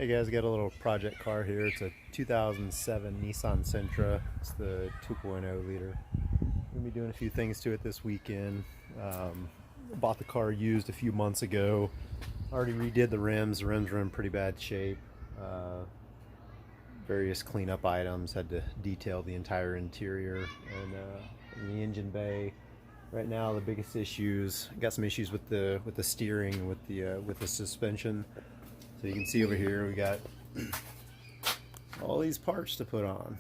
Hey guys, got a little project car here. It's a 2007 Nissan Sentra. It's the 2.0 liter. Gonna be doing a few things to it this weekend. Bought the car used a few months ago. Already redid the rims. The rims are in pretty bad shape. Various cleanup items. Had to detail the entire interior and in the engine bay. Right now, the biggest issues. Got some issues with the steering and with the suspension. So you can see over here we got all these parts to put on.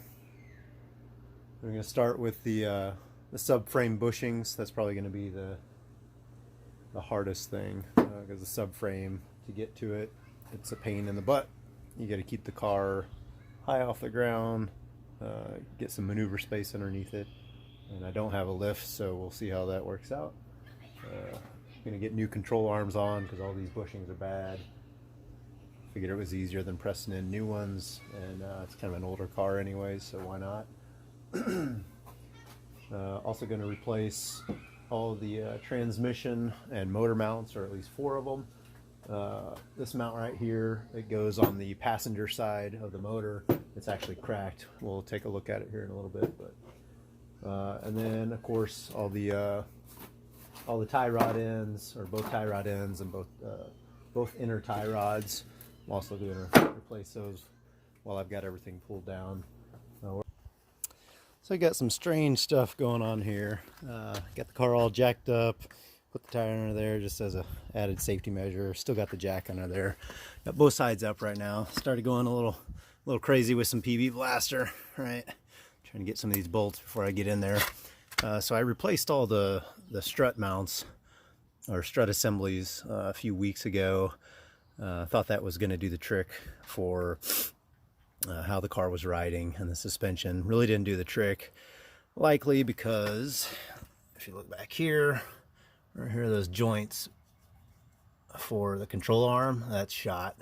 We're going to start with the subframe bushings. That's probably going to be the hardest thing because the subframe, to get to it, it's a pain in the butt. You got to keep the car high off the ground, get some maneuver space underneath it. And I don't have a lift, so we'll see how that works out. Going to get new control arms on because all these bushings are bad. Figured it was easier than pressing in new ones, and it's kind of an older car anyway, so why not? Also going to replace all the transmission and motor mounts, or at least 4 of them. This mount right here, it goes on the passenger side of the motor. It's actually cracked. We'll take a look at it here in a little bit, but and then of course all the tie rod ends, or both tie rod ends, and both inner tie rods. I'm also going to replace those while I've got everything pulled down. So I got some strange stuff going on here. Got the car all jacked up. Put the tire under there just as a added safety measure. Still got the jack under there. Got both sides up right now. Started going a little crazy with some PB blaster. Right, trying to get some of these bolts before I get in there. So I replaced all the strut mounts, or strut assemblies, a few weeks ago. Thought that was going to do the trick for how the car was riding, and the suspension really didn't do the trick, likely because if you look back here, right here, those joints for the control arm, that's shot.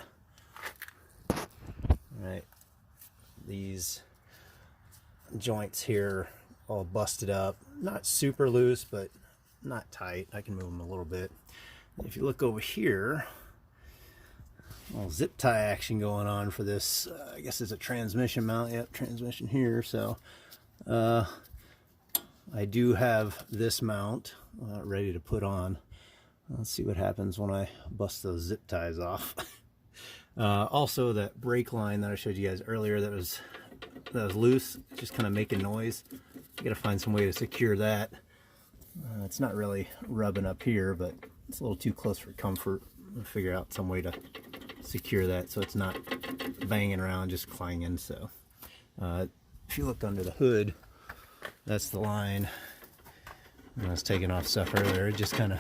Right, these joints here all busted up, not super loose but not tight. I can move them a little bit. And if you look over here, little zip tie action going on for this. I guess it's a transmission mount. Yep, transmission here. So I do have this mount ready to put on. Let's see what happens when I bust those zip ties off. Also, that brake line that I showed you guys earlier that was loose, just kind of making noise. You got to find some way to secure that. It's not really rubbing up here, but it's a little too close for comfort. I'll figure out some way to secure that so it's not banging around, just clanging. So if you look under the hood, that's the line. I was taking off stuff earlier. It just kind of,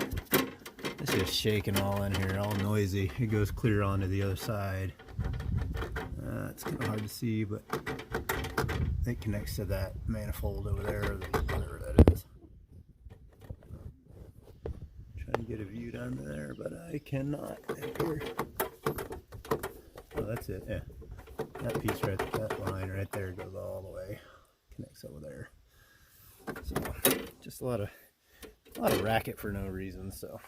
it's just shaking all in here, all noisy. It goes clear onto the other side. It's kind of hard to see, but it connects to that manifold over there, or whatever that is. Trying to get a view down there, but I cannot. Here. Oh, that's it. Yeah, that piece right, that line right there goes all the way, connects over there. So just a lot of racket for no reason. So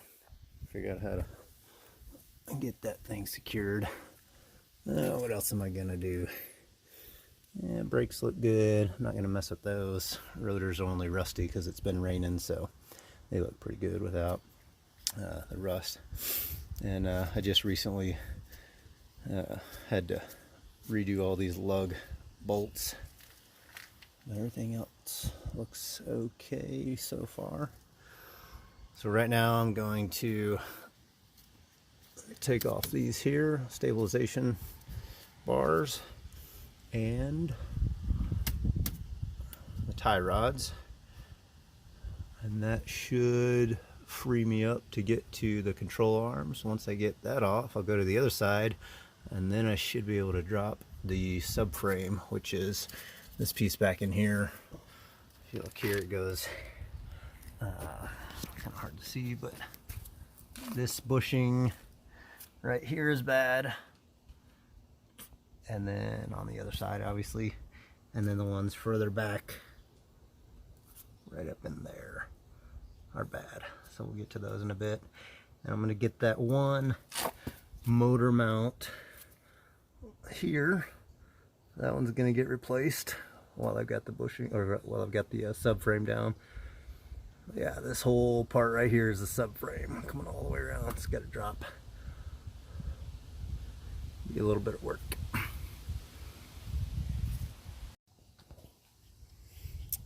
figure out how to get that thing secured. What else am I gonna do? Yeah, brakes look good. I'm not gonna mess with those. Rotors are only rusty because it's been raining, so they look pretty good without the rust. And I just recently had to redo all these lug bolts. Everything else looks okay so far. So right now I'm going to take off these here stabilization bars and the tie rods, and that should free me up to get to the control arms. Once I get that off, I'll go to the other side, and then I should be able to drop the subframe, which is this piece back in here. If you look here, it goes kind of hard to see, but this bushing right here is bad, and then on the other side, obviously, and then the ones further back right up in there are bad. So we'll get to those in a bit. And I'm going to get that one motor mount here. That one's gonna get replaced while I've got the bushing, or while I've got the subframe down. Yeah, this whole part right here is the subframe coming all the way around. It's got to drop. Be a little bit of work.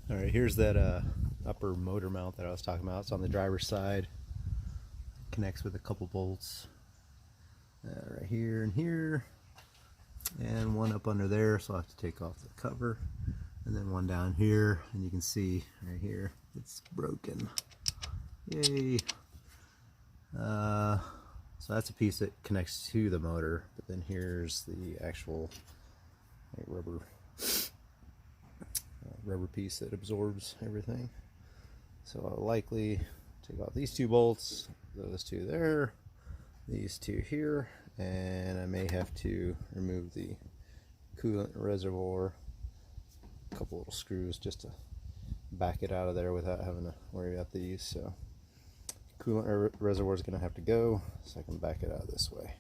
All right, here's that upper motor mount that I was talking about. It's on the driver's side. Connects with a couple bolts right here and here, and one up under there, so I'll have to take off the cover, and then one down here, and you can see right here it's broken. Yay! So that's a piece that connects to the motor, but then here's the actual rubber piece that absorbs everything. So I'll likely take off these two bolts, those two there, these two here, and I may have to remove the coolant reservoir, a couple little screws just to back it out of there without having to worry about these. So coolant reservoir is going to have to go, so I can back it out this way.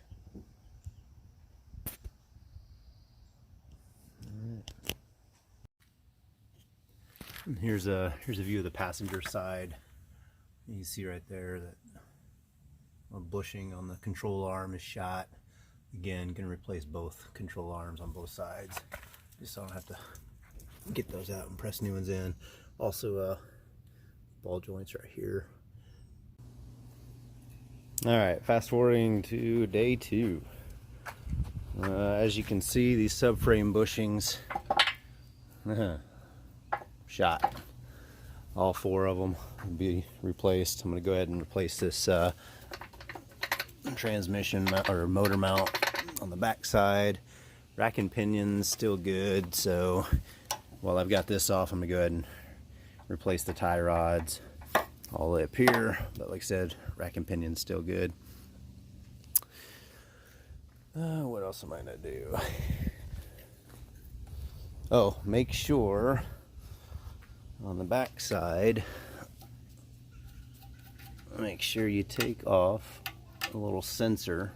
And here's a view of the passenger side. You can see right there that a bushing on the control arm is shot. Again, going to replace both control arms on both sides, just so I don't have to get those out and press new ones in. Also, ball joints right here. All right, fast forwarding to day 2. As you can see, these subframe bushings shot. All 4 of them will be replaced. I'm going to go ahead and replace this transmission or motor mount on the back side. Rack and pinion's still good, so while I've got this off, I'm going to go ahead and replace the tie rods all the way up here. But like I said, rack and pinion's still good. What else am I going to do? Oh, make sure on the back side, make sure you take off a little sensor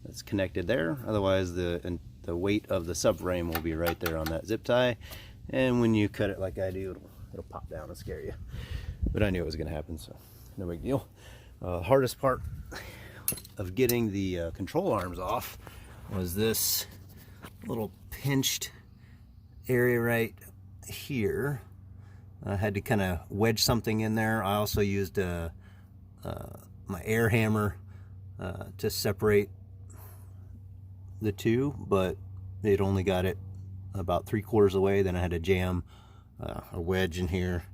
that's connected there. Otherwise the weight of the subframe will be right there on that zip tie, and when you cut it like I do, it'll pop down and scare you. But I knew it was going to happen, so no big deal. Hardest part of getting the control arms off was this little pinched area right here. I had to kind of wedge something in there. I also used my air hammer to separate the two, but it only got it about 3/4 away. Then I had to jam a wedge in here.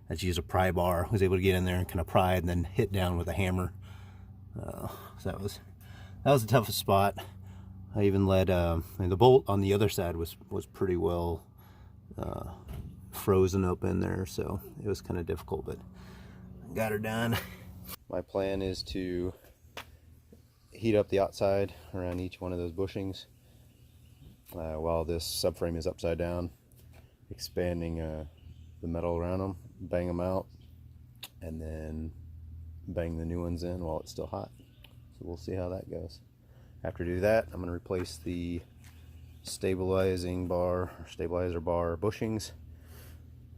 I had to use a pry bar. I was able to get in there and kind of pry and then hit down with a hammer. So that was the toughest spot. I even let the bolt on the other side was pretty well frozen up in there, so it was kind of difficult, but got her done. My plan is to heat up the outside around each one of those bushings while this subframe is upside down, expanding the metal around them, bang them out, and then bang the new ones in while it's still hot. So we'll see how that goes. After I do that, I'm going to replace the stabilizer bar bushings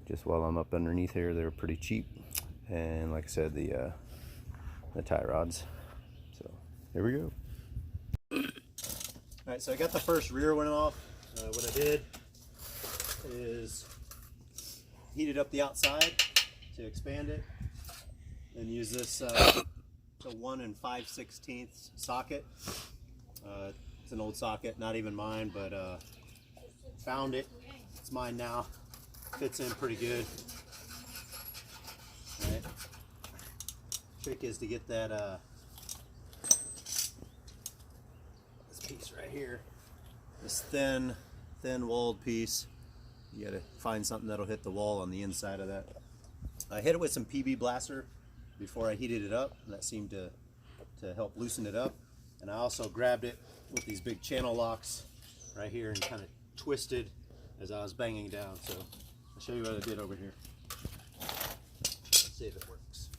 just while I'm up underneath here. They're pretty cheap, and like I said, the tie rods. So here we go. Alright, so I got the first rear one off. What I did is heated up the outside to expand it, and use this it's a 1 5/16 socket. It's an old socket, not even mine, but found it. It's mine now. Fits in pretty good. All right. Trick is to get that this piece right here, this thin walled piece. You got to find something that'll hit the wall on the inside of that. I hit it with some PB blaster before I heated it up, and that seemed to help loosen it up. And I also grabbed it with these big channel locks right here and kind of twisted as I was banging down. So I'll show you what I did over here. Let's see if it works.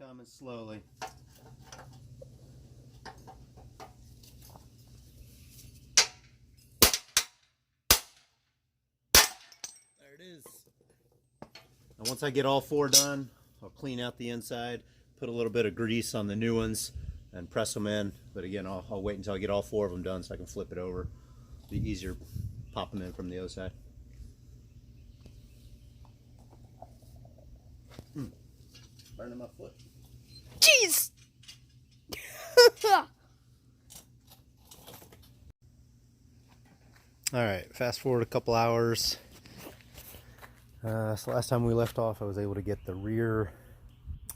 coming slowly. There it is. And once I get all 4 done, I'll clean out the inside, put a little bit of grease on the new ones, and press them in. But again, I'll wait until I get all 4 of them done so I can flip it over. Be easier pop them in from the other side. Burning my foot. Jeez! Alright, fast forward a couple hours. So last time we left off, I was able to get the rear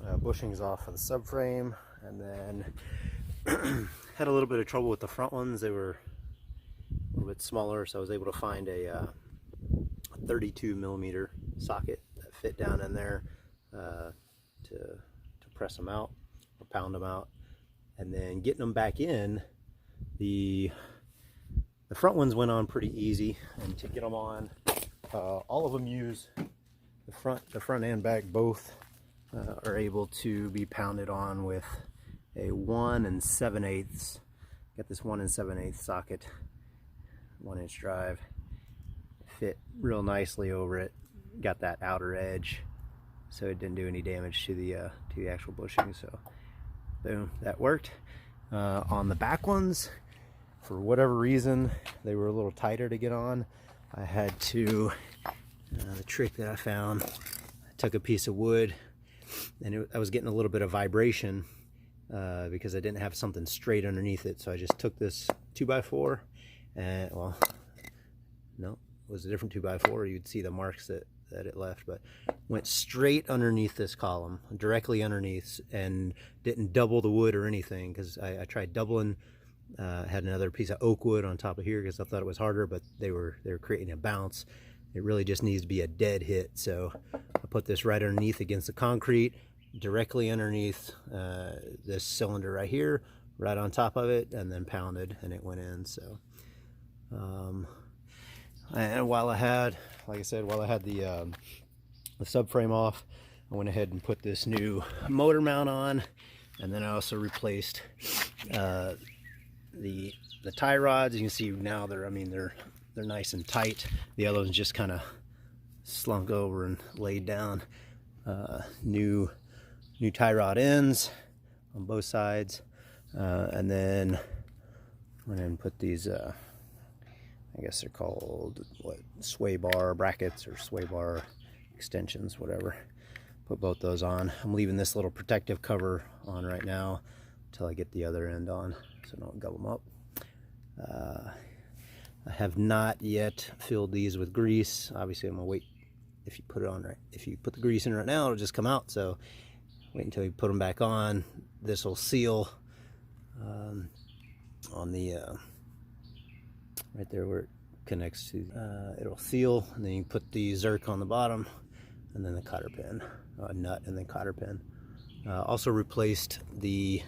bushings off of the subframe, and then had a little bit of trouble with the front ones. They were a little bit smaller, so I was able to find a 32 millimeter socket that fit down in there to press them out or pound them out, and then getting them back in. The front ones went on pretty easy, and to get them on, all of them use the front and back both are able to be pounded on with a 1 7/8. Got this 1 7/8 socket, 1-inch drive, fit real nicely over it. Got that outer edge, so it didn't do any damage to the actual bushing. So boom, that worked. On the back ones, for whatever reason, they were a little tighter to get on. I had to, the trick that I found, I took a piece of wood, and I was getting a little bit of vibration because I didn't have something straight underneath it. So I just took this 2x4, and well, no, it was a different 2x4. You'd see the marks that it left, but went straight underneath this column, directly underneath, and didn't double the wood or anything, because I tried doubling. Had another piece of oak wood on top of here because I thought it was harder, but they were creating a bounce. It really just needs to be a dead hit. So I put this right underneath against the concrete, directly underneath this cylinder right here, right on top of it, and then pounded, and it went in. So and while I had, like I said, while I had the subframe off, I went ahead and put this new motor mount on, and then I also replaced the tie rods. You can see now they're nice and tight. The other ones just kind of slunk over and laid down. New tie rod ends on both sides, and then went in and put these I guess they're called sway bar brackets or sway bar extensions, whatever. Put both those on. I'm leaving this little protective cover on right now until I get the other end on, so don't gobble them up. I have not yet filled these with grease. Obviously I'm gonna wait. If you put it on right, if you put the grease in right now, it'll just come out. So wait until you put them back on. This will seal on the right there where it connects to. It'll seal, and then you put the Zerk on the bottom, and then the cotter pin, nut, and then cotter pin. Also replaced the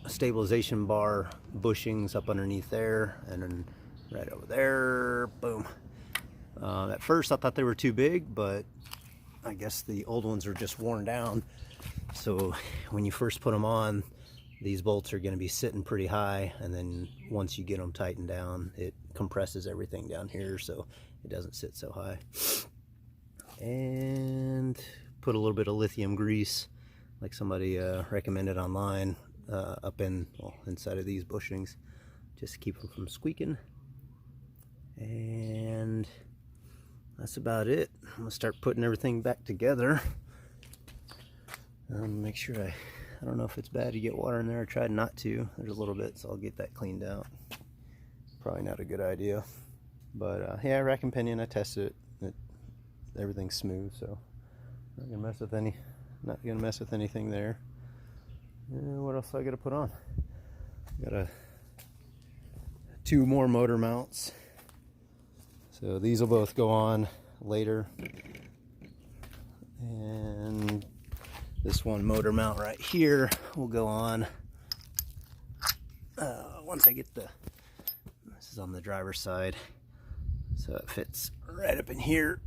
stabilization bar bushings up underneath there, and then right over there, boom. At first I thought they were too big, but I guess the old ones are just worn down. So when you first put them on, these bolts are going to be sitting pretty high, and then once you get them tightened down, it compresses everything down here so it doesn't sit so high. And put a little bit of lithium grease, like somebody recommended online, up inside of these bushings, just to keep them from squeaking. And that's about it. I'm gonna start putting everything back together. Make sure I don't know if it's bad to get water in there. I tried not to. There's a little bit, so I'll get that cleaned out. Probably not a good idea, but yeah, rack and pinion, I tested it. Everything's smooth, so not gonna mess with anything there. What else do I gotta put on? Got 2 more motor mounts, so these will both go on later. And this one motor mount right here will go on once I get this is on the driver's side, so it fits right up in here.